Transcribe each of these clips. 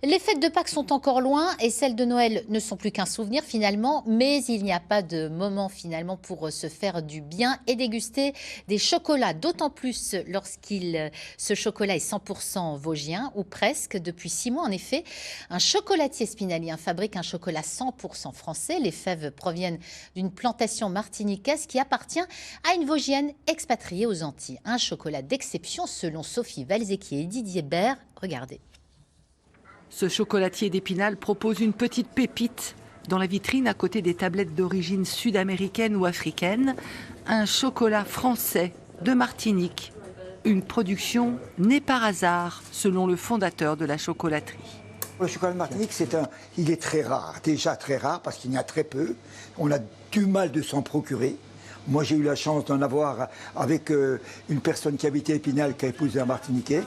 Les fêtes de Pâques sont encore loin et celles de Noël ne sont plus qu'un souvenir finalement, mais il n'y a pas de moment finalement pour se faire du bien et déguster des chocolats, d'autant plus ce chocolat est 100% vosgien ou presque depuis 6 mois en effet. Un chocolatier spinalien fabrique un chocolat 100% français. Les fèves proviennent d'une plantation martiniquaise qui appartient à une vosgienne expatriée aux Antilles. Un chocolat d'exception selon Sophie Valzecchi et Didier Bert. Regardez. Ce chocolatier d'Épinal propose une petite pépite dans la vitrine à côté des tablettes d'origine sud-américaine ou africaine. Un chocolat français de Martinique. Une production née par hasard, selon le fondateur de la chocolaterie. Le chocolat de Martinique, il est très rare, déjà très rare parce qu'il y en a très peu. On a du mal de s'en procurer. Moi, j'ai eu la chance d'en avoir avec une personne qui habitait Épinal, qui a épousé un Martiniquais.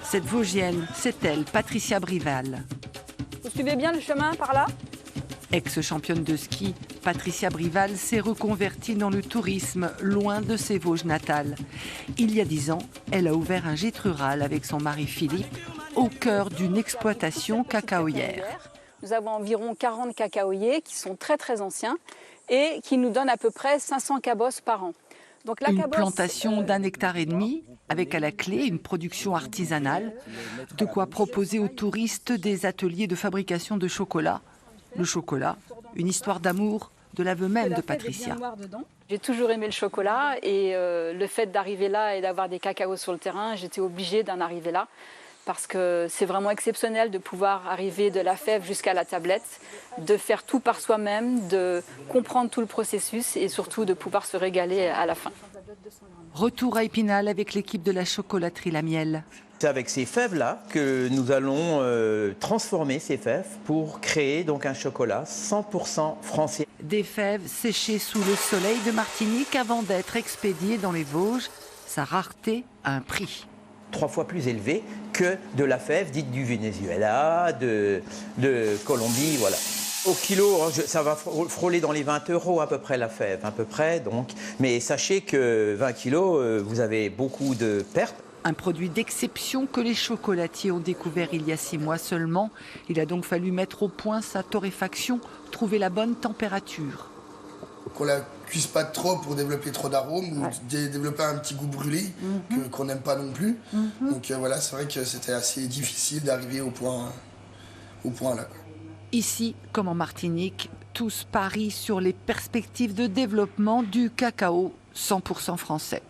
Cette Vosgienne, c'est elle, Patricia Brival. Vous suivez bien le chemin par là ? Ex-championne de ski, Patricia Brival s'est reconvertie dans le tourisme, loin de ses Vosges natales. Il y a 10 ans, elle a ouvert un gîte rural avec son mari Philippe, au cœur d'une exploitation cacaoyère. Nous avons environ 40 cacaoyers qui sont très très anciens et qui nous donnent à peu près 500 cabosses par an. Donc, une plantation d'1,5 hectare avec à la clé une production artisanale, de quoi proposer aux touristes des ateliers de fabrication de chocolat. Le chocolat, une histoire d'amour de l'aveu même de Patricia. J'ai toujours aimé le chocolat et le fait d'arriver là et d'avoir des cacaos sur le terrain, j'étais obligée d'en arriver là. Parce que c'est vraiment exceptionnel de pouvoir arriver de la fève jusqu'à la tablette, de faire tout par soi-même, de comprendre tout le processus et surtout de pouvoir se régaler à la fin. Retour à Épinal avec l'équipe de la chocolaterie La Miel. C'est avec ces fèves-là que nous allons transformer ces fèves pour créer donc un chocolat 100% français. Des fèves séchées sous le soleil de Martinique avant d'être expédiées dans les Vosges. Sa rareté a un prix. 3 fois plus élevé que de la fève dite du Venezuela, de Colombie, voilà. Au kilo, ça va frôler dans les 20 € à peu près la fève, à peu près donc. Mais sachez que 20 kilos, vous avez beaucoup de pertes. Un produit d'exception que les chocolatiers ont découvert il y a 6 mois seulement. Il a donc fallu mettre au point sa torréfaction, trouver la bonne température. Qu'on la cuise pas trop pour développer trop d'arômes ou développer un petit goût brûlé qu'on n'aime pas non plus. Donc voilà, c'est vrai que c'était assez difficile d'arriver au point là. Ici, comme en Martinique, tous parient sur les perspectives de développement du cacao 100% français.